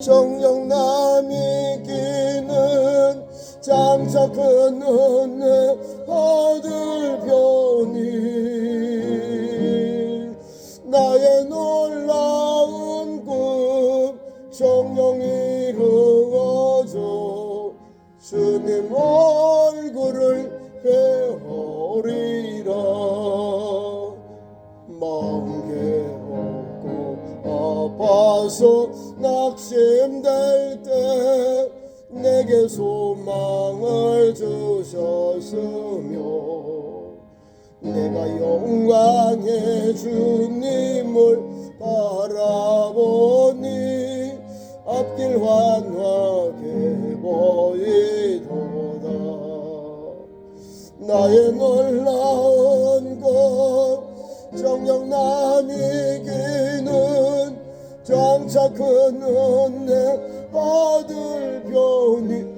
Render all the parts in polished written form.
정령남이 기는 장차 큰 은혜 받을 편이 나의 놀라운 꿈 정령 이루어져 주님 얼굴을 배우리라. 마음 괴롭고 아파서 낙심될 때 내게 소망을 주셨으며 내가 영광의 주님을 바라보니 앞길 환하게 보이도다. 나의 놀라운 것 정령남이 기는 장차 큰 은혜 받을 편이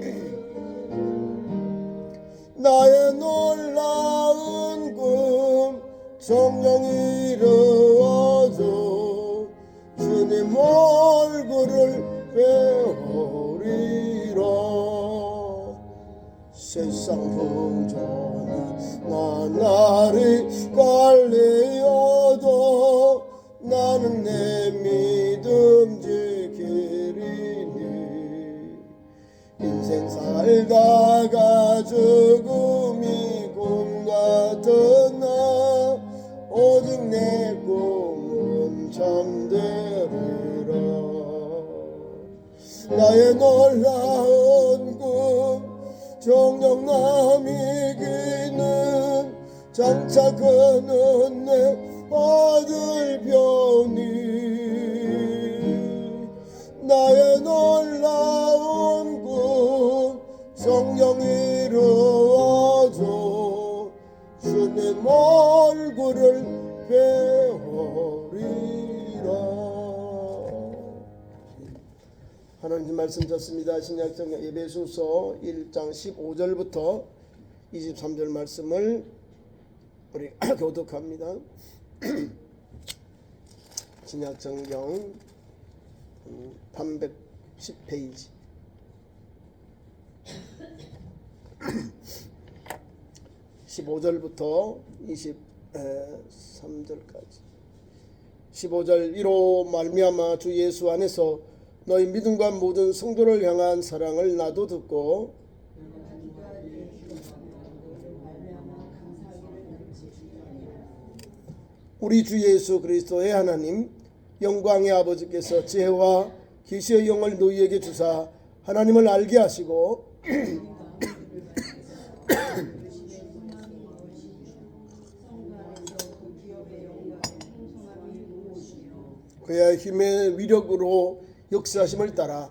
나의 놀라운 꿈 정령 이루어져 주님 얼굴을 배우리라. 세상 풍조는 나날이 깔리어도 나는 내 믿음 지키리니 인생 살다가 죽음이 꿈 같은 나 오직 내 꿈은 잠되리라. 나의 놀라운 꿈 정령남이 기는 장차 큰 은혜 받을 편이 나의 놀라운 꿈 성령 이루어져 주님 얼굴을 배우리라. 하나님 말씀 듣습니다. 신약성 에베소서 1장 15절부터 23절 말씀을 우리 교독합니다. 신약성경 310페이지 15절부터 23절까지 15절 이로 말미암아 주 예수 안에서 너희 믿음과 모든 성도를 향한 사랑을 나도 듣고 우리 주 예수 그리스도의 하나님 영광의 아버지께서 지혜와 계시의 영을 너희에게 주사 하나님을 알게 하시고 그의 힘의 위력으로 역사하심을 따라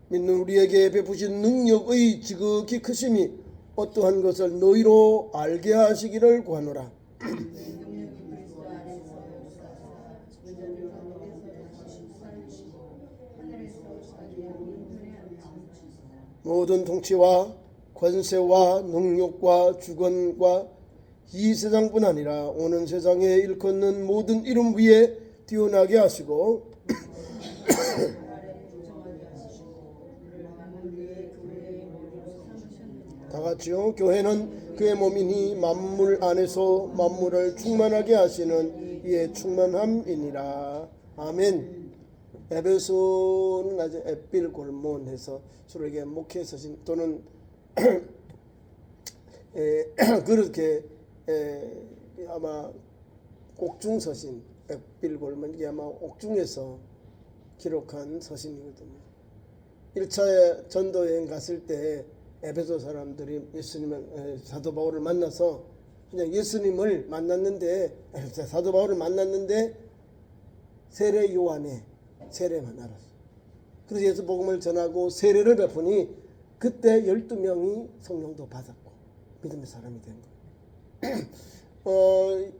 믿는 우리에게 베푸신 능력의 지극히 크심이 어떠한 것을 너희로 알게 하시기를 구하노라. 모든 통치와 권세와 능력과 주권과 이 세상뿐 아니라 오는 세상에 일컫는 모든 이름 위에 뛰어나게 하시고 다같이요 교회는 그의 몸이니 만물 안에서 만물을 충만하게 하시는 이의 충만함이니라. 아멘. 에베소는 아주 에필골몬해서 주로에게 목회 서신 또는 그렇게 아마 옥중 서신 에필골몬 이게 아마 옥중에서 기록한 서신이거든요. 1차 전도 여행 갔을 때 에베소 사람들이 예수님을 사도 바울을 만나서 그냥 예수님을 만났는데 사도 바울을 만났는데 세례 요한의 세례만 알았어. 그래서 예수 복음을 전하고 세례를 베푸니 그때 12명이 성령도 받았고 믿음의 사람이 된 거예요.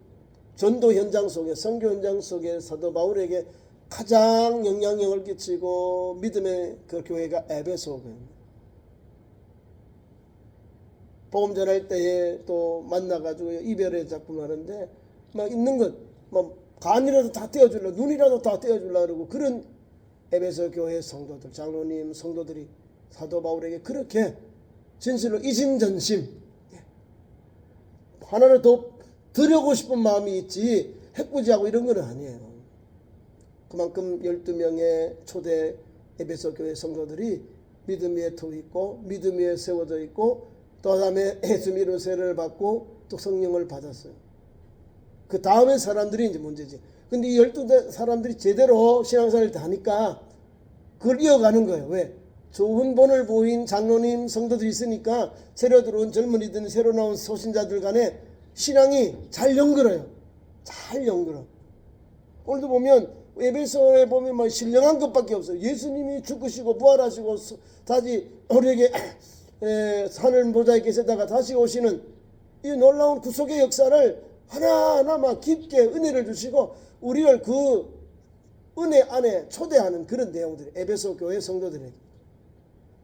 전도 현장 속에 선교 현장 속에 사도 바울에게 가장 영향력을 끼치고 믿음의 그 교회가 에베소입니다. 복음 전할 때에 또 만나가지고 이별의 작품 하는데 막 있는 것 뭐 간이라도 다 떼어줄라 눈이라도 다 떼어줄라 그러고 그런 에베소 교회 성도들, 장로님, 성도들이 사도 바울에게 그렇게 진실로 이진전심 하나를 더 드리고 싶은 마음이 있지 해꾸지하고 이런 건 아니에요. 그만큼 12명의 초대 에베소 교회 성도들이 믿음 위에 터 있고 믿음 위에 세워져 있고 또 다음에 예수 믿음의 세례를 받고 또 성령을 받았어요. 그 다음에 사람들이 이제 문제지. 근데 이 12 사람들이 제대로 신앙생활을 하니까 그걸 이어가는 거예요. 왜? 좋은 본을 보인 장로님 성도들이 있으니까 새로 들어온 젊은이들 새로 나온 소신자들 간에 신앙이 잘 연결해요. 잘 연결해. 오늘도 보면 에베소에 보면 뭐 신령한 것밖에 없어요. 예수님이 죽으시고 부활하시고 다시 우리에게 하늘 보좌에 계시다가 다시 오시는 이 놀라운 구속의 역사를 하나하나 막 깊게 은혜를 주시고 우리를 그 은혜 안에 초대하는 그런 내용들이 에베소 교회 성도들에게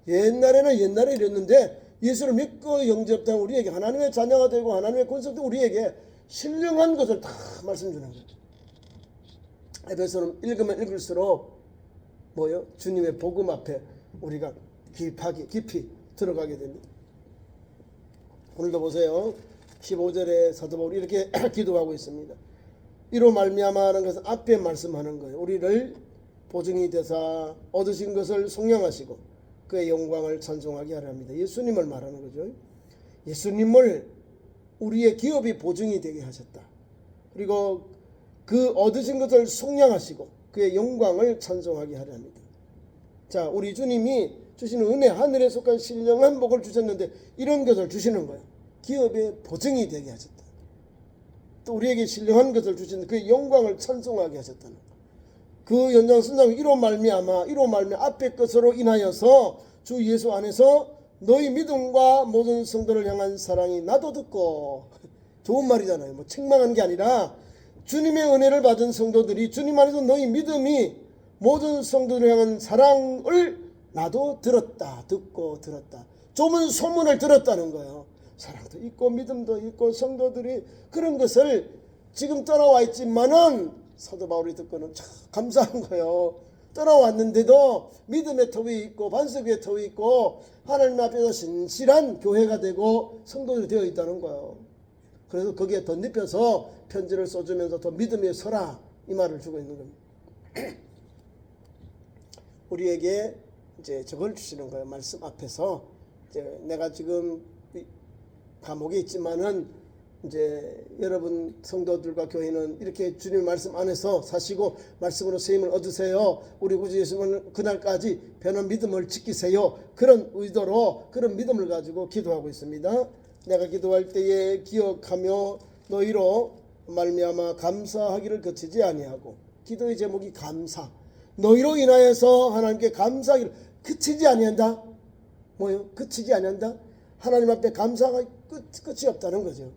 옛날에 이랬는데 예수를 믿고 영접된 우리에게 하나님의 자녀가 되고 하나님의 권속도 우리에게 신령한 것을 다 말씀 주는 거예요. 에베소는 읽으면 읽을수록 뭐요? 주님의 복음 앞에 우리가 깊이 들어가게 됩니다. 오늘도 보세요. 15절에 사도 바울이 이렇게 기도하고 있습니다. 이로 말미암아 하는 것은 앞에 말씀하는 거예요. 우리를 보증이 되사 얻으신 것을 속량하시고 그의 영광을 찬송하게 하려 합니다. 예수님을 말하는 거죠. 예수님을 우리의 기업이 보증이 되게 하셨다. 그리고 그 얻으신 것을 속량하시고 그의 영광을 찬송하게 하려 합니다. 자, 우리 주님이 주시는 은혜, 하늘에 속한 신령한 복을 주셨는데 이런 것을 주시는 거예요. 기업의 보증이 되게 하셨다. 또 우리에게 신령한 것을 주시는 그의 영광을 찬송하게 하셨다는 거예요. 그 연장선상 이로 말미암아 앞의 것으로 인하여서 주 예수 안에서 너희 믿음과 모든 성도를 향한 사랑이 나도 듣고 좋은 말이잖아요. 뭐 책망한 게 아니라 주님의 은혜를 받은 성도들이 주님 안에서 너희 믿음이 모든 성도를 향한 사랑을 나도 듣고 들었다. 좋은 소문을 들었다는 거예요. 사랑도 있고 믿음도 있고 성도들이 그런 것을 지금 떠나와 있지만은 사도 바울이 듣고는 참 감사한 거예요. 떠나왔는데도 믿음의 터위 있고 반석의 터위 있고 하나님 앞에서 신실한 교회가 되고 성도들이 되어 있다는 거예요. 그래서 거기에 덧입혀서 편지를 써주면서 더 믿음에 서라 이 말을 주고 있는 겁니다. 우리에게 이제 저걸 주시는 거예요. 말씀 앞에서 이제 내가 지금 감옥에 있지만은 이제 여러분 성도들과 교회는 이렇게 주님의 말씀 안에서 사시고 말씀으로 쓰임을 얻으세요. 우리 구주 예수님은 그날까지 변한 믿음을 지키세요. 그런 의도로 그런 믿음을 가지고 기도하고 있습니다. 내가 기도할 때에 기억하며 너희로 말미암아 감사하기를 그치지 아니하고 기도의 제목이 감사. 너희로 인하여서 하나님께 감사하기를 그치지 아니한다. 뭐요? 그치지 아니한다. 하나님 앞에 감사가 끝이 없다는 거죠.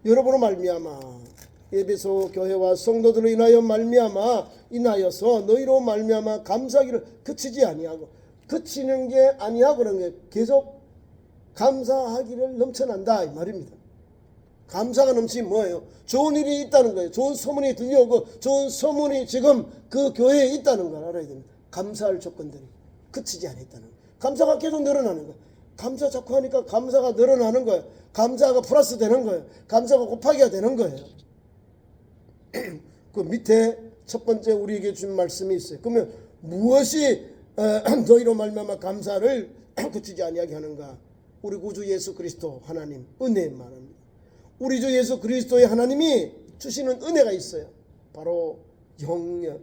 여러분으로 말미암아 에베소 교회와 성도들로 인하여서 너희로 말미암아 감사하기를 그치지 아니하고 그치는 게 아니하고 그런 게 계속 감사하기를 넘쳐난다 이 말입니다. 감사가 넘치면 뭐예요? 좋은 일이 있다는 거예요. 좋은 소문이 들려오고 좋은 소문이 지금 그 교회에 있다는 걸 알아야 됩니다. 감사할 조건들이 그치지 않았다는 거예요. 감사가 계속 늘어나는 거예요. 감사 자꾸 하니까 감사가 늘어나는 거예요. 감사가 플러스 되는 거예요. 감사가 곱하기가 되는 거예요. 그 밑에 첫 번째 우리에게 준 말씀이 있어요. 그러면 무엇이 너희로 말미암아 감사를 그치지 아니하게 하는가? 우리 구주 예수 그리스도 하나님 은혜만 합니다. 우리 주 예수 그리스도의 하나님이 주시는 은혜가 있어요. 바로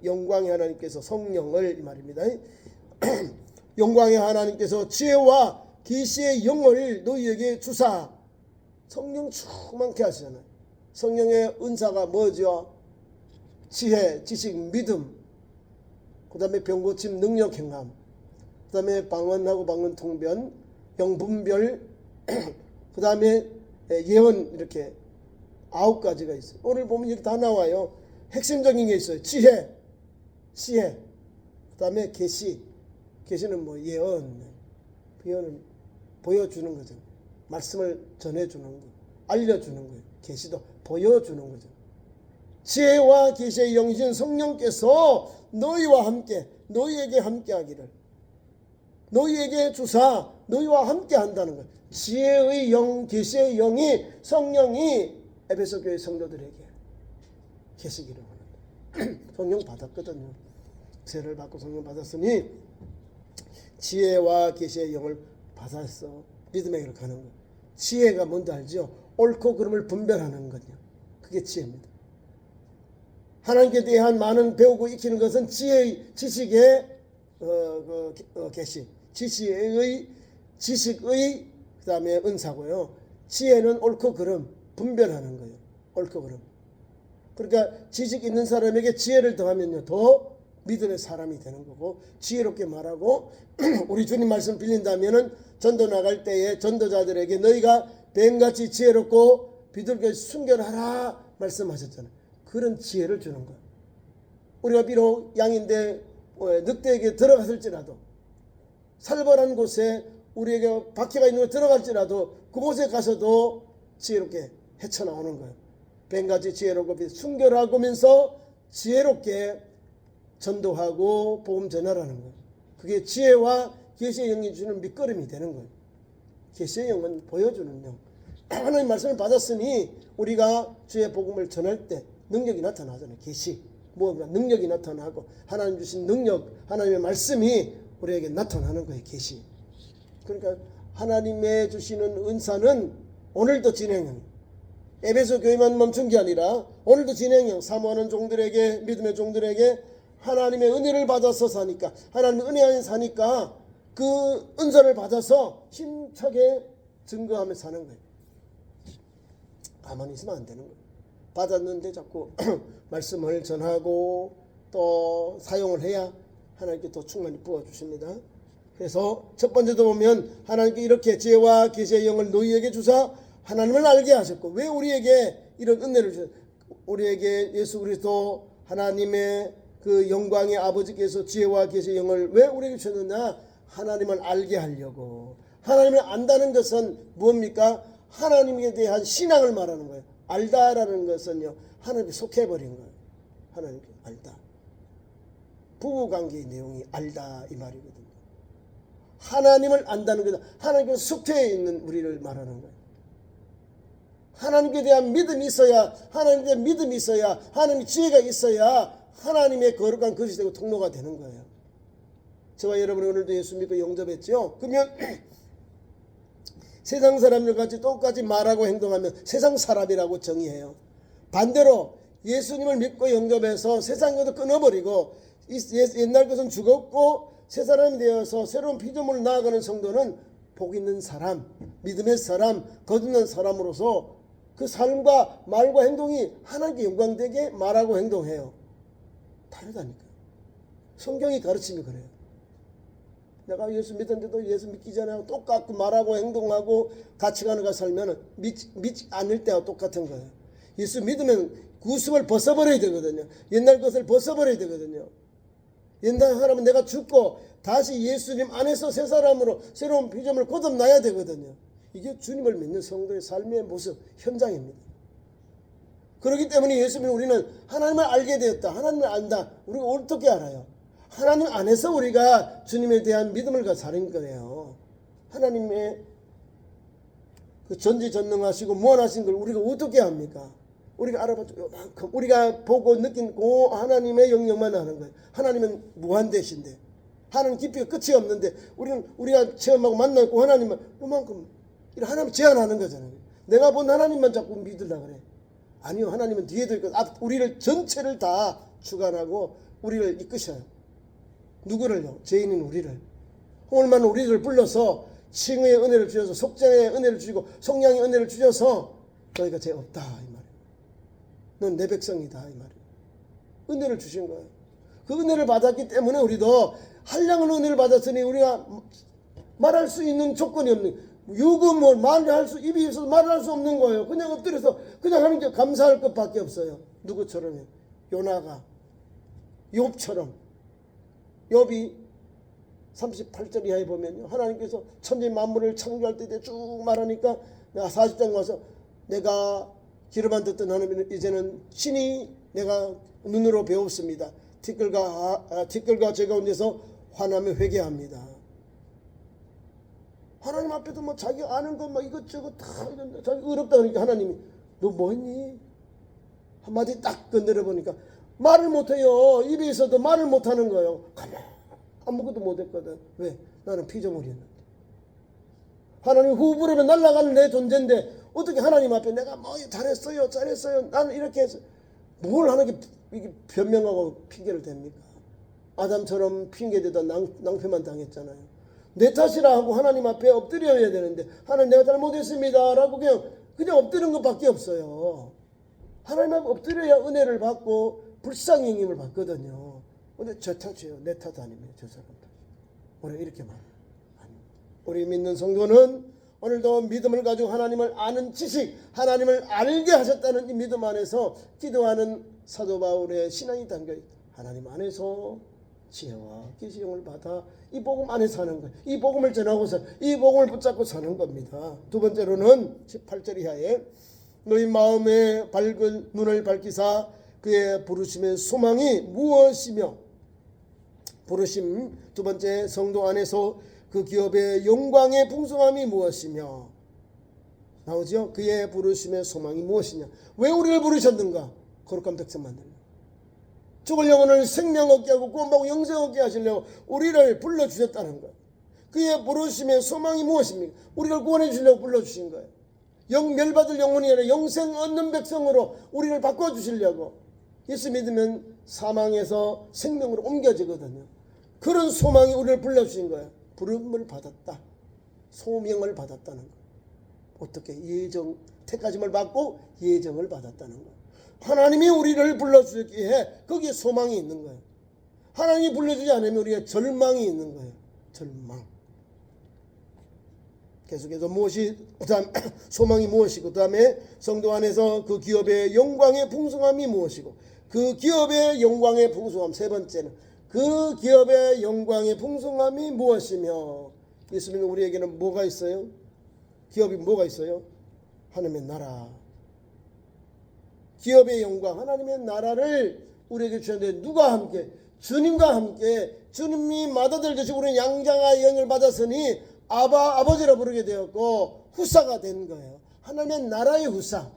영광의 하나님께서 성령을 이 말입니다. 영광의 하나님께서 지혜와 계시의 영을 너희에게 주사 성령 충만케 하시잖아요. 성령의 은사가 뭐죠? 지혜, 지식, 믿음, 그 다음에 병고침, 능력, 행함, 그 다음에 방언하고 방언 통변, 영분별, 그 다음에 예언 이렇게 9가지가 있어요. 오늘 보면 이렇게 다 나와요. 핵심적인 게 있어요. 지혜, 그 다음에 계시는 뭐 예언은 보여주는 거죠. 말씀을 전해주는 거, 알려주는 거예요. 계시도 보여주는 거죠. 지혜와 계시의 영이신 성령께서 너희와 함께, 너희에게 함께하기를, 너희에게 주사 너희와 함께 한다는 거예요. 지혜의 영, 계시의 영이, 성령이 에베소 교회 성도들에게 계시기를 원합니다. 성령 받았거든요. 세를 받고 성령 받았으니 지혜와 계시의 영을 받아서 믿음의 길을 가는 거예요. 지혜가 뭔지 알죠? 옳고 그름을 분별하는 거죠. 그게 지혜입니다. 하나님께 대한 많은 배우고 익히는 것은 지혜의, 지식의 계시, 지식의 그 다음에 은사고요. 지혜는 옳고 그름 분별하는 거예요. 옳고 그름. 그러니까 지식 있는 사람에게 지혜를 더하면요, 더 믿음의 사람이 되는 거고, 지혜롭게 말하고 우리 주님 말씀 빌린다면은 전도 나갈 때에 전도자들에게 너희가 뱀같이 지혜롭고 비둘기 순결하라 말씀하셨잖아요. 그런 지혜를 주는 거예요. 우리가 비록 양인데 늑대에게 들어갔을지라도, 살벌한 곳에 우리에게 박해가 있는 곳에 들어갈지라도 그곳에 가서도 지혜롭게 헤쳐나오는 거예요. 뱀같이 지혜롭고 순결하고면서 지혜롭게 전도하고 복음 전하라는 거예요. 그게 지혜와 계시의 영이 주는 밑거름이 되는 거예요. 계시의 영은 보여주는 영. 하나님 말씀을 받았으니 우리가 주의 복음을 전할 때 능력이 나타나잖아요. 계시, 무엇보다 능력이 나타나고 하나님 주신 능력, 하나님의 말씀이 우리에게 나타나는 거예요. 계시. 그러니까 하나님의 주시는 은사는 오늘도 진행형, 에베소 교회만 멈춘 게 아니라 오늘도 진행형, 사모하는 종들에게, 믿음의 종들에게 하나님의 은혜를 받아서 사니까, 하나님의 은혜 안에 사니까 그 은사를 받아서 힘차게 증거하며 사는 거예요. 가만히 있으면 안 되는 거예요. 받았는데 자꾸 말씀을 전하고 또 사용을 해야 하나님께 더 충만히 부어주십니다. 그래서 첫 번째도 보면 하나님께 이렇게 지혜와 계시의 영을 너희에게 주사 하나님을 알게 하셨고, 왜 우리에게 이런 은혜를 주셨? 우리에게 예수 그리스도 하나님의 그 영광의 아버지께서 지혜와 계시의 영을 왜 우리에게 주셨느냐? 하나님을 알게 하려고. 하나님을 안다는 것은 무엇입니까? 하나님에 대한 신앙을 말하는 거예요. 알다라는 것은요, 하나님께 속해버린 거예요. 하나님께 알다. 부부관계의 내용이 알다 이 말이거든요. 하나님을 안다는 것은 하나님께 속해 있는 우리를 말하는 거예요. 하나님께 대한 믿음이 있어야, 하나님께 대한 믿음이 있어야, 하나님의 지혜가 있어야 하나님의 거룩한 그릇이 되고 통로가 되는 거예요. 저와 여러분이 오늘도 예수 믿고 영접했죠? 그러면 세상 사람들 같이 똑같이 말하고 행동하면 세상 사람이라고 정의해요. 반대로 예수님을 믿고 영접해서 세상 것도 끊어버리고 옛날 것은 죽었고 새 사람이 되어서 새로운 피조물을 나아가는 성도는 복 있는 사람, 믿음의 사람, 거듭난 사람으로서 그 삶과 말과 행동이 하나님께 영광되게 말하고 행동해요. 다르다니까요. 성경이 가르침이 그래요. 내가 예수 믿었는데도 예수 믿기 전에 똑같고 말하고 행동하고 가치관을 살면 믿지 않을 때와 똑같은 거예요. 예수 믿으면 구습을 벗어버려야 되거든요. 옛날 것을 벗어버려야 되거든요. 옛날 사람은 내가 죽고 다시 예수님 안에서 새 사람으로 새로운 피조물을 거듭나야 되거든요. 이게 주님을 믿는 성도의 삶의 모습, 현장입니다. 그렇기 때문에 예수님 우리는 하나님을 알게 되었다. 하나님을 안다. 우리가 어떻게 알아요? 하나님 안에서 우리가 주님에 대한 믿음을 가지고 사는 거예요. 하나님의 그 전지전능하시고 무한하신 걸 우리가 어떻게 합니까? 우리가 알아봤죠. 요만큼 우리가 보고 느낀 그 하나님의 영역만 아는 거예요. 하나님은 무한대신데, 하나님 깊이가 끝이 없는데 우리가 체험하고 만나고 하나님은 요만큼 하나님 제한하는 거잖아요. 내가 본 하나님만 자꾸 믿으려고 그래. 아니요, 하나님은 뒤에도 있고 우리를 전체를 다 주관하고 우리를 이끄셔요. 누구를요? 죄인인 우리를. 오늘만 우리를 불러서 칭의의 은혜를 주셔서, 속죄의 은혜를 주시고 속량의 은혜를 주셔서 너희가 죄 없다 이 말이에요. 넌 내 백성이다 이 말이에요. 은혜를 주신 거예요. 그 은혜를 받았기 때문에 우리도 한량의 은혜를 받았으니 우리가 말할 수 있는 조건이 없는, 유금을 말할 수, 입이 있어서 말할 수 없는 거예요. 그냥 엎드려서 그냥 하나님께 감사할 것밖에 없어요. 누구처럼요? 요나가, 욥처럼. 욥이 38절 이하에 보면요, 하나님께서 천지 만물을 창조할 때 쭉 말하니까 40장 와서 내가 귀로만 듣던 하나님은 이제는 친히 내가 눈으로 배웠습니다. 티끌과 제 가운데서 화나며 회개합니다. 하나님 앞에도 뭐 자기 아는 거 막 이것저것 다 이런데 자기 어렵다 그러니까 하나님이 너 뭐 했니? 한마디 딱 건드려 보니까 말을 못해요. 입에 있어도 말을 못하는 거예요. 가만 아무것도 못했거든. 왜? 나는 피조물이었는데. 하나님 후 부르면 날아가는 내 존재인데 어떻게 하나님 앞에 내가 뭐 잘했어요 나는 이렇게 해서 뭘 하는 게 이게 변명하고 핑계를 댑니까? 아담처럼 핑계대다 낭패만 당했잖아요. 내 탓이라 하고 하나님 앞에 엎드려야 되는데 하나님 내가 잘못했습니다 라고 그냥 엎드리는 것밖에 없어요. 하나님 앞에 엎드려야 은혜를 받고 불쌍히 힘을 받거든요. 근데 저 탓이에요. 내 탓 아니면 저 사람 탓. 우리 이렇게 말해요. 우리 믿는 성도는 오늘도 믿음을 가지고 하나님을 아는 지식, 하나님을 알게 하셨다는 이 믿음 안에서 기도하는 사도 바울의 신앙이 담겨 하나님 안에서 지혜와 계시형을 받아 이 복음 안에 사는 거예요. 이 복음을 전하고서 이 복음을 붙잡고 사는 겁니다. 두 번째로는 18절 이하에 너희 마음의 밝은 눈을 밝히사 그의 부르심의 소망이 무엇이며 부르심 두 번째 성도 안에서 그 기업의 영광의 풍성함이 무엇이며 나오죠? 그의 부르심의 소망이 무엇이냐? 왜 우리를 부르셨는가? 거룩한 백성 만들려 죽을 영혼을 생명 얻게 하고 구원받고 영생 얻게 하시려고 우리를 불러주셨다는 거예요. 그의 부르심의 소망이 무엇입니까? 우리를 구원해 주시려고 불러주신 거예요. 멸받을 영혼이 아니라 영생 얻는 백성으로 우리를 바꿔주시려고. 예수 믿으면 사망에서 생명으로 옮겨지거든요. 그런 소망이 우리를 불러주신 거예요. 부름을 받았다. 소명을 받았다는 거. 어떻게 예정 택하심을 받고 예정을 받았다는 거. 하나님이 우리를 불러주기에 거기에 소망이 있는 거예요. 하나님이 불러주지 않으면 우리가 절망이 있는 거예요. 절망. 계속해서 무엇이 그다음 소망이 무엇이고 그다음에 성도 안에서 그 기업의 영광의 풍성함이 무엇이고 그 기업의 영광의 풍성함 세 번째는 그 기업의 영광의 풍성함이 무엇이며 예수님은 우리에게는 뭐가 있어요? 기업이 뭐가 있어요? 하나님의 나라. 기업의 영광 하나님의 나라를 우리에게 주셨는데 누가 함께? 주님과 함께 주님이 맏아들 되시고 우리는 양자가 영을 받았으니 아버지라 부르게 되었고 후사가 된 거예요. 하나님의 나라의 후사.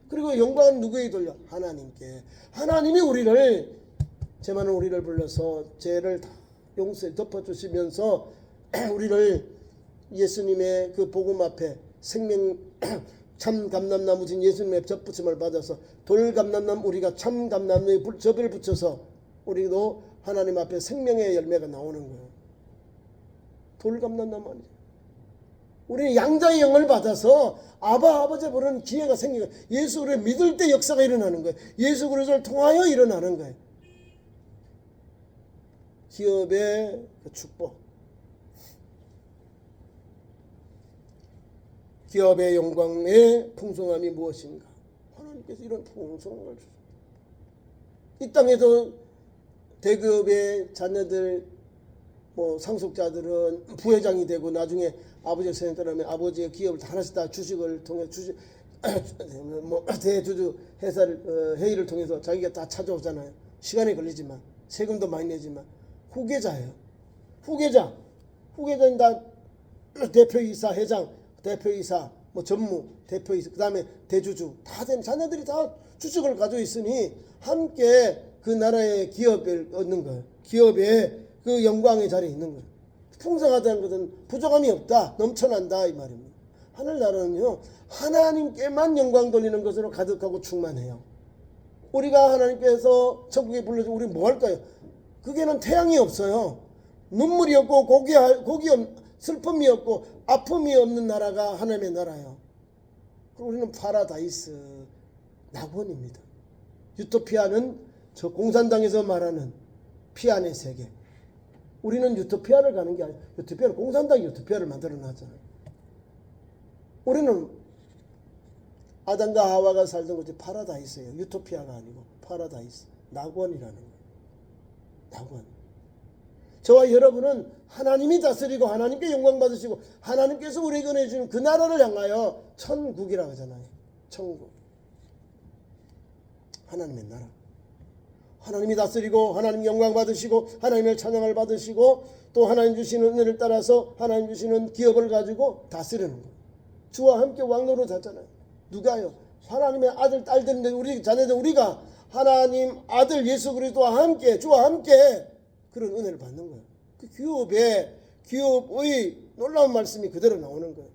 그리고 영광은 누구에게 돌려? 하나님께. 하나님이 죄많은 우리를 불러서 죄를 다 용서해 덮어주시면서 우리를 예수님의 그 복음 앞에 생명 참 감람나무 진 예수님의 접붙임을 받아서 돌감람나무 우리가 참 감람나무에 접을 붙여서 우리도 하나님 앞에 생명의 열매가 나오는 거예요. 돌감람나무 아니죠. 우리는 양자의 영을 받아서 아버지 부르는 기회가 생기고 예수 그리스도를 믿을 때 역사가 일어나는 거예요. 예수 그리스도를 통하여 일어나는 거예요. 기업의 축복. 기업의 영광의 풍성함이 무엇인가? 하나님께서 이런 풍성함을 주셨습니다. 이 땅에서 대기업의 자녀들 상속자들은 부회장이 되고 나중에 아버지가 세상 떠나면 아버지의 기업을 다 하나씩 다 주식을 통해 대주주 회의를 통해서 자기가 다 찾아오잖아요. 시간이 걸리지만 세금도 많이 내지만 후계자예요. 후계자는 다 대표이사, 회장, 대표이사, 전무, 대표이사, 그 다음에 대주주 다 된 자녀들이 다 주식을 가지고 있으니 함께 그 나라의 기업을 얻는 거예요. 기업의 그 영광의 자리에 있는 거예요. 풍성하다는 것은 부족함이 없다, 넘쳐난다 이 말입니다. 하늘나라는요 하나님께만 영광 돌리는 것으로 가득하고 충만해요. 우리가 하나님께서 천국에 불러주고 우리 뭐 할까요? 그게는 태양이 없어요. 눈물이 없고 슬픔이 없고 아픔이 없는 나라가 하나님의 나라예요. 우리는 파라다이스 낙원입니다. 유토피아는 저 공산당에서 말하는 피안의 세계. 우리는 유토피아를 가는 게 아니라 유토피아는 공산당이 유토피아를 만들어 놨잖아요. 우리는 아담과 하와가 살던 곳이 파라다이스예요. 유토피아가 아니고 파라다이스 낙원이라는 거예요. 낙원. 저와 여러분은 하나님이 다스리고 하나님께 영광 받으시고 하나님께서 우리에게 내주는 그 나라를 향하여 천국이라고 하잖아요. 천국, 하나님의 나라. 하나님이 다스리고 하나님 영광 받으시고 하나님의 찬양을 받으시고 또 하나님 주시는 은혜를 따라서 하나님 주시는 기업을 가지고 다스리는 거예요. 주와 함께 왕노릇 하잖아요. 누가요? 하나님의 아들 딸들인데 우리 자녀들 우리가 하나님 아들 예수 그리스도와 함께 주와 함께 그런 은혜를 받는 거예요. 그 기업의 놀라운 말씀이 그대로 나오는 거예요.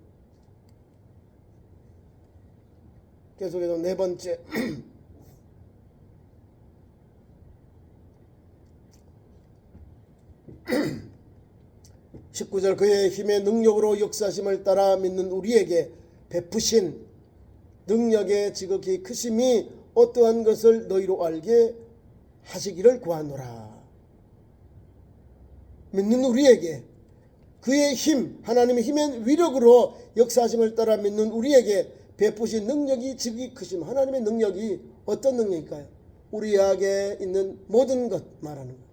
계속해서 네 번째 19절 그의 힘의 능력으로 역사심을 따라 믿는 우리에게 베푸신 능력의 지극히 크심이 어떠한 것을 너희로 알게 하시기를 구하노라. 믿는 우리에게 그의 힘, 하나님의 힘의 위력으로 역사심을 따라 믿는 우리에게 베푸신 능력이 지극히 크심. 하나님의 능력이 어떤 능력일까요? 우리에게 있는 모든 것 말하는 것.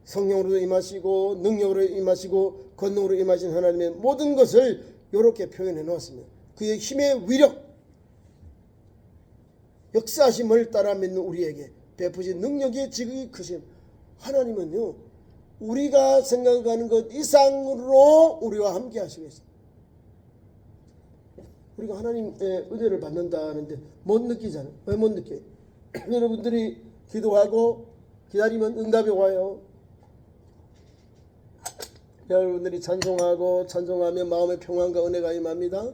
성령으로 임하시고 능력으로 임하시고 권능으로 임하신 하나님의 모든 것을 이렇게 표현해 놓았습니다. 그의 힘의 위력, 역사심을 따라 믿는 우리에게 베푸신 능력이 지극히 크심. 하나님은요, 우리가 생각하는 것 이상으로 우리와 함께 하시겠습니다. 우리가 하나님의 은혜를 받는다는데 못 느끼잖아요. 왜 못 느껴요? 여러분들이 기도하고 기다리면 응답이 와요. 여러분들이 찬송하면 마음의 평안과 은혜가 임합니다.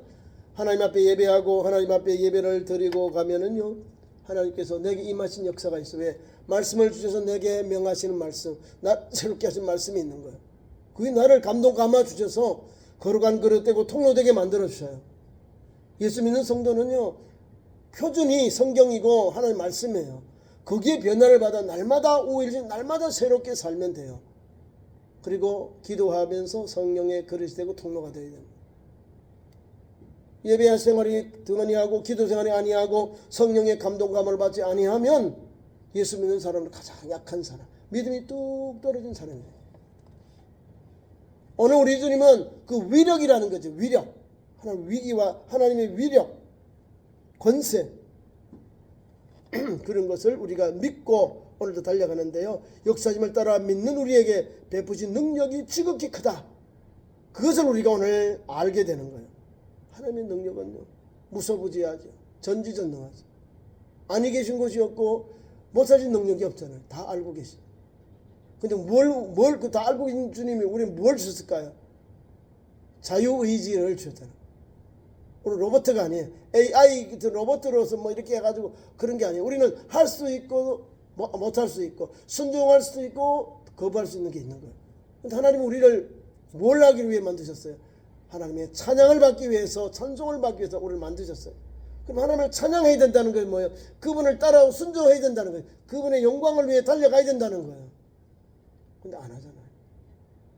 하나님 앞에 예배하고 하나님 앞에 예배를 드리고 가면은요, 하나님께서 내게 임하신 역사가 있어. 왜? 말씀을 주셔서 내게 명하시는 말씀, 나 새롭게 하신 말씀이 있는 거예요. 그게 나를 감동 감아 주셔서 거룩한 그릇 되고 통로되게 만들어 주셔요. 예수 믿는 성도는요, 표준이 성경이고 하나님 말씀이에요. 거기에 변화를 받아 날마다 오일씩 날마다 새롭게 살면 돼요. 그리고 기도하면서 성령의 그릇이 되고 통로가 되어야 됩니다. 예배 생활이 등한히하고 기도 생활이 아니하고 성령의 감동감을 받지 아니하면 예수 믿는 사람은 가장 약한 사람, 믿음이 뚝 떨어진 사람이에요. 오늘 우리 주님은 그 위력이라는 거죠. 위력, 하나님 위기와 하나님의 위력, 권세 그런 것을 우리가 믿고 오늘도 달려가는데요, 역사심을 따라 믿는 우리에게 베푸신 능력이 지극히 크다. 그것을 우리가 오늘 알게 되는 거예요. 하나님의 능력은요, 무소부지하죠. 전지전능하죠. 아니 계신 곳이 없고 못 사신 능력이 없잖아요. 다 알고 계시. 근데 뭘 그 다 알고 계신 주님이 우리는 뭘 주셨을까요? 자유의지를 주셨잖아요. 우리 로봇가 아니에요. AI 로봇으로서 뭐 이렇게 해가지고 그런 게 아니에요. 우리는 할 수 있고 못할 수 있고 순종할 수도 있고 거부할 수 있는 게 있는 거예요. 근데 하나님은 우리를 뭘 하기 위해 만드셨어요? 하나님의 찬양을 받기 위해서, 찬송을 받기 위해서 우리를 만드셨어요. 그럼 하나님을 찬양해야 된다는 건 뭐예요? 그분을 따라 순종해야 된다는 거예요. 그분의 영광을 위해 달려가야 된다는 거예요. 근데 안 하잖아요.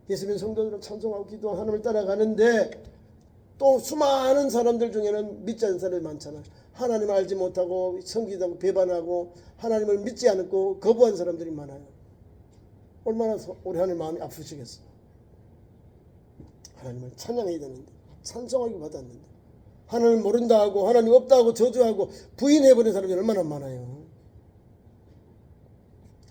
예수 믿는 성도들은 찬송하고 기도하고 하나님을 따라가는데 또 수많은 사람들 중에는 믿지 않는 사람이 많잖아요. 하나님을 알지 못하고 섬기다고 배반하고 하나님을 믿지 않고 거부한 사람들이 많아요. 얼마나 우리 하나님 마음이 아프시겠어요. 하나님을 찬양해야 되는데, 찬송하기 받았는데, 하나님 모른다 하고 하나님 없다 하고 저주하고 부인해버린 사람이 얼마나 많아요.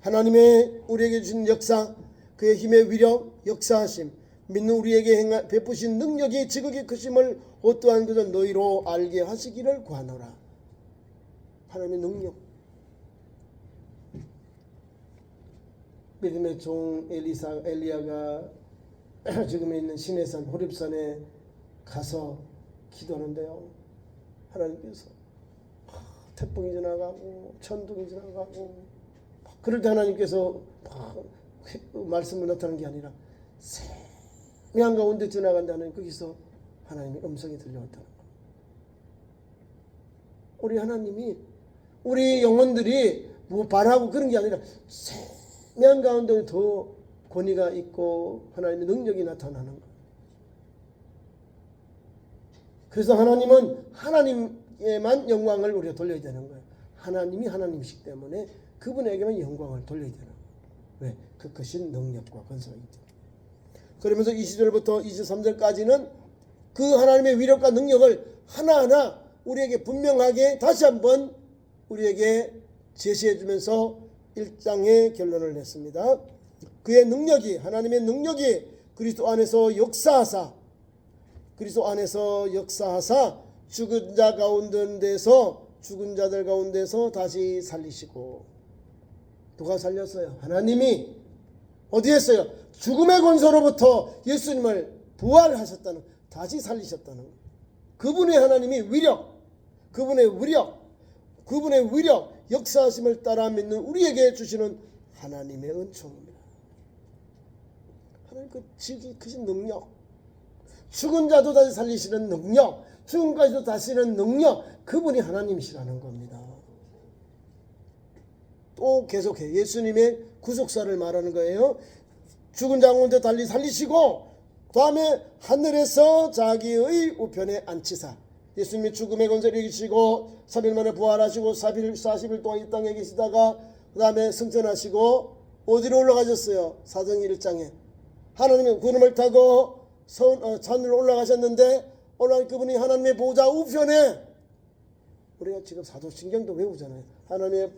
하나님의 우리에게 주신 역사, 그의 힘의 위력, 역사하심, 믿는 우리에게 베푸신 능력이 지극히 크심을 어떠한 것은 너희로 알게 하시기를 구하노라. 하나님의 능력. 믿음의 종 엘리야가 지금 있는 시내산 호렙산에 가서 기도하는데요, 하나님께서 태풍이 지나가고 천둥이 지나가고 그럴 때 하나님께서 말씀을 나타나는 게 아니라 세미한 가운데 지나간다는, 거기서 하나님의 음성이 들려왔다는 거예요. 우리 하나님이 우리 영혼들이 뭐 바라고 그런 게 아니라 세미한 가운데 더 권위가 있고 하나님의 능력이 나타나는 거예요. 그래서 하나님은 하나님에만 영광을 우리가 돌려야 되는 거예요. 하나님이 하나님이시기 때문에 그분에게만 영광을 돌려야 되는 거예요. 왜? 그 크신 능력과 권세이기 때문에. 그러면서 20절부터 23절까지는 그 하나님의 위력과 능력을 하나하나 우리에게 분명하게 다시 한번 우리에게 제시해 주면서 1장의 결론을 냈습니다. 그의 능력이, 하나님의 능력이 그리스도 안에서 역사하사 죽은 자 가운데서, 죽은 자들 가운데서 다시 살리시고. 누가 살렸어요? 하나님이. 어디 했어요? 죽음의 권세로부터 예수님을 부활하셨다는, 다시 살리셨다는, 그분의 하나님이 위력, 그분의 위력, 역사하심을 따라 믿는 우리에게 주시는 하나님의 은총입니다. 하나님 그 지극히 크신 능력, 죽은 자도 다시 살리시는 능력, 죽음까지도 다시는 능력, 그분이 하나님이시라는 겁니다. 또 계속해 예수님의 구속사를 말하는 거예요. 죽은 자 가운데 달리 살리시고 다음에 하늘에서 자기의 우편에 앉히사. 예수님이 죽음의 권세를 이기시고 3일 만에 부활하시고 40일 동안 이 땅에 계시다가 그 다음에 승천하시고 어디로 올라가셨어요? 사도행전 1장에 하나님의 구름을 타고 산으로 올라가셨는데, 올라간 그분이 하나님의 보좌 우편에, 우리가 지금 사도신경도 외우잖아요. 하나님의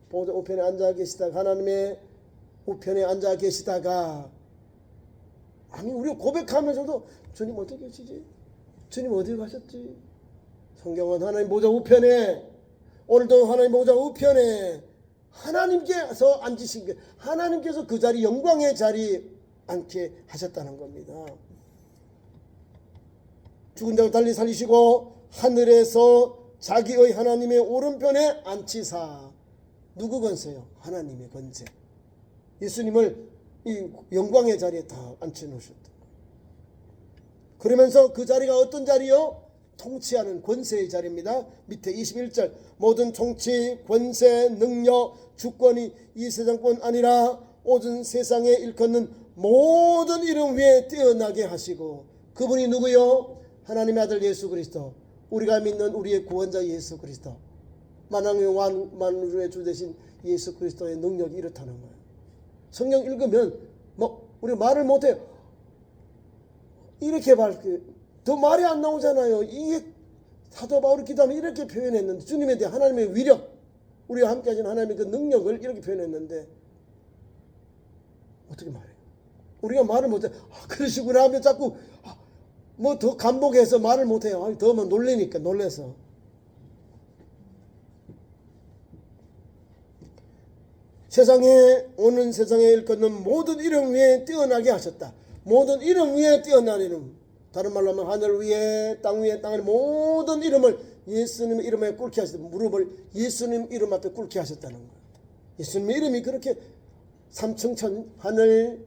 보좌 우편에 앉아 계시다가, 하나님의 우편에 앉아 계시다가, 아니 우리가 고백하면서도 주님 어디 계시지? 주님 어디 가셨지? 성경은 하나님 보좌 우편에, 오늘도 하나님 보좌 우편에 하나님께서 앉으신 게, 하나님께서 그 자리, 영광의 자리 앉게 하셨다는 겁니다. 죽은 자를 달리 살리시고 하늘에서 자기의 하나님의 오른편에 앉히사. 누구 권세요? 하나님의 권세. 예수님을 이 영광의 자리에 다 앉혀놓으셨다. 그러면서 그 자리가 어떤 자리요? 통치하는 권세의 자리입니다. 밑에 21절 모든 통치, 권세, 능력, 주권이 이 세상뿐 아니라 오전 세상에 일컫는 모든 이름 위에 뛰어나게 하시고. 그분이 누구요? 하나님의 아들 예수 그리스도, 우리가 믿는 우리의 구원자 예수 그리스도, 만왕의 만물의 주 되신 예수 그리스도의 능력이 이렇다는 거예요. 성경 읽으면 우리 말을 못해요. 이렇게 더 말이 안 나오잖아요. 이게 사도 바울이 기도하면 이렇게 표현했는데, 주님에 대한 하나님의 위력, 우리와 함께 하신 하나님의 그 능력을 이렇게 표현했는데 어떻게 말해요? 우리가 말을 못해. 그러시구나 하면 자꾸 더 감복해서 말을 못해요. 더 놀래니까, 놀래서. 오는 세상에 일컫는 모든 이름 위에 뛰어나게 하셨다. 모든 이름 위에 뛰어난 이름. 다른 말로 하면 하늘 위에 땅 위에 땅 아래 모든 이름을 예수님 이름에 꿇게 하셨다. 무릎을 예수님 이름 앞에 꿇게 하셨다는 거예요. 예수님 이름이 그렇게 삼층천, 하늘,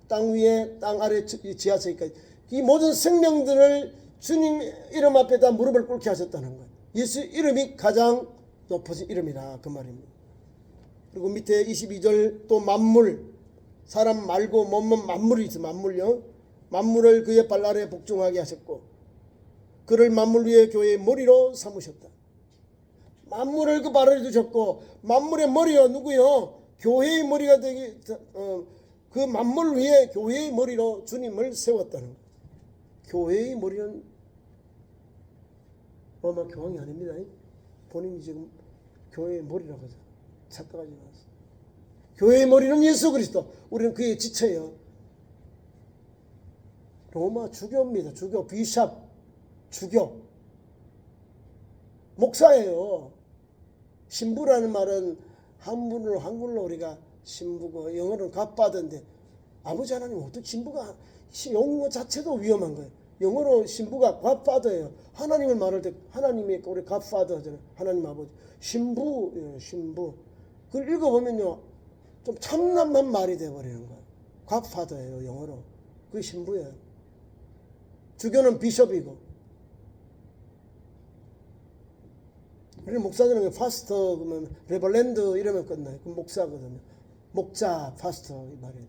땅 위에 땅 아래 지하세까지 이 모든 생명들을 주님 이름 앞에다 무릎을 꿇게 하셨다는 거예요. 예수 이름이 가장 높아진 이름이라 그 말입니다. 그리고 밑에 22절 또 만물, 사람 말고 몸은 만물이 있어. 만물요. 만물을 그의 발 아래 복종하게 하셨고 그를 만물 위에 교회의 머리로 삼으셨다. 만물을 그 발 아래 두셨고, 만물의 머리요 누구요? 교회의 머리가 되기, 그 만물 위에 교회의 머리로 주님을 세웠다는 거예요. 교회의 머리는 로마 교황이 아닙니다. 본인이 지금 교회의 머리라고 하잖아요. 착각하지 마세요. 교회의 머리는 예수 그리스도, 우리는 그의 지체예요. 로마 주교입니다. 주교, 비샵, 주교, 목사예요. 신부라는 말은 한글로 우리가 신부고 영어로는 갓파더인데, 아버지 하나님 어떻게 신부가, 영어 자체도 위험한 거예요. 영어로 신부가 갓파더예요. 하나님을 말할 때 하나님이 우리 갓파더 하잖아요. 하나님 아버지. 신부, 신부. 그걸 읽어보면요, 좀 참남한 말이 돼버리는 거예요. 갓파더예요, 영어로. 그게 신부예요. 주교는 비숍이고, 우리 목사들은 파스터 그러면 레벌랜드 이러면 끝나요. 그 목사거든요. 목자, 파스터 이 말이에요.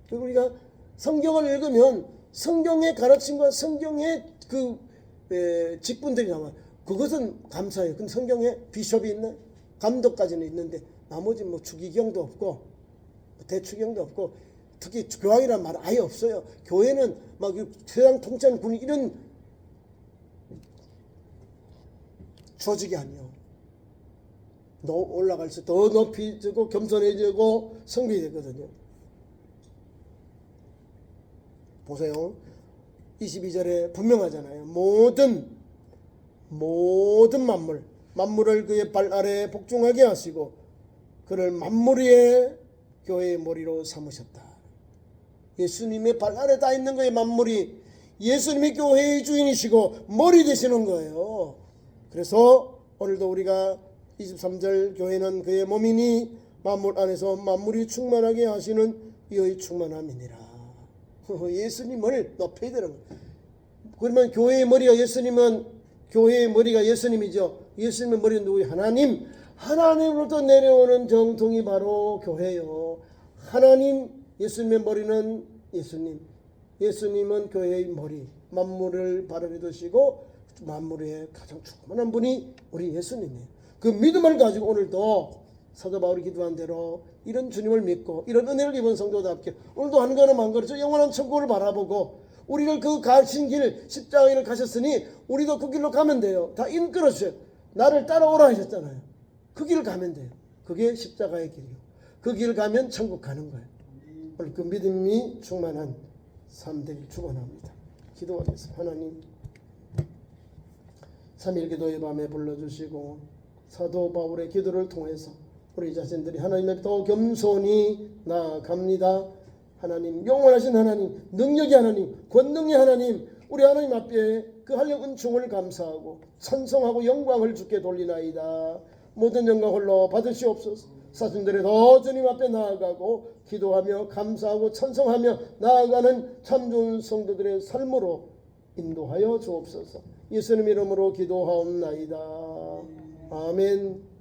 그리고 우리가 성경을 읽으면 성경의 가르침과 성경의 그 직분들이 나와요. 그것은 감사해요. 근데 성경에 비숍이 있나? 감독까지는 있는데 나머지 뭐 추기경도 없고 대추경도 없고, 특히 교황이라는 말은 아예 없어요. 교회는 막 세상 통치하는 군이 이런 추워지게 하며 올라갈수록 더 높이지고 겸손해지고 성비되거든요. 보세요. 22절에 분명하잖아요. 모든 만물을 그의 발 아래에 복종하게 하시고 그를 만물 위에 교회의 머리로 삼으셨다. 예수님의 발 아래 다 있는 거예요. 만물이 예수님이 교회의 주인이시고 머리 되시는 거예요. 그래서 오늘도 우리가 23절 교회는 그의 몸이니 만물 안에서 만물이 충만하게 하시는 이의 충만함이니라. 예수님을 높여야 되는 거예요. 그러면 교회의 머리가 예수님은 교회의 머리가 예수님이죠. 예수님의 머리는 누구예요? 하나님. 하나님으로부터 내려오는 정통이 바로 교회요. 하나님, 예수님의 머리는 예수님. 예수님은 교회의 머리. 만물을 바르게 두시고 만물의 가장 충만한 분이 우리 예수님이에요. 그 믿음을 가지고 오늘도 사도 바울이 기도한 대로 이런 주님을 믿고 이런 은혜를 입은 성도답게 오늘도 한 걸음 한 걸음 영원한 천국을 바라보고 우리를 그 가신 길 십자가의 길을 가셨으니 우리도 그 길로 가면 돼요. 다 인끌었어요. 나를 따라오라 하셨잖아요. 그 길을 가면 돼요. 그게 십자가의 길이요. 그 길 가면 천국 가는 거예요. 오늘 그 믿음이 충만한 삶 되길 축원합니다. 기도하겠습니다. 하나님 3일 기도의 밤에 불러주시고 사도 바울의 기도를 통해서 우리 자신들이 하나님 앞에 더 겸손히 나아갑니다. 하나님, 영원하신 하나님, 능력의 하나님, 권능의 하나님, 우리 하나님 앞에 그 하늘 은총을 감사하고 찬송하고 영광을 주께 돌리나이다. 모든 영광 홀로 받으시옵소서. 사슴들이 더 주님 앞에 나아가고 기도하며 감사하고 찬송하며 나아가는 참 좋은 성도들의 삶으로 인도하여 주옵소서. 예수님 이름으로 기도하옵나이다. 아멘.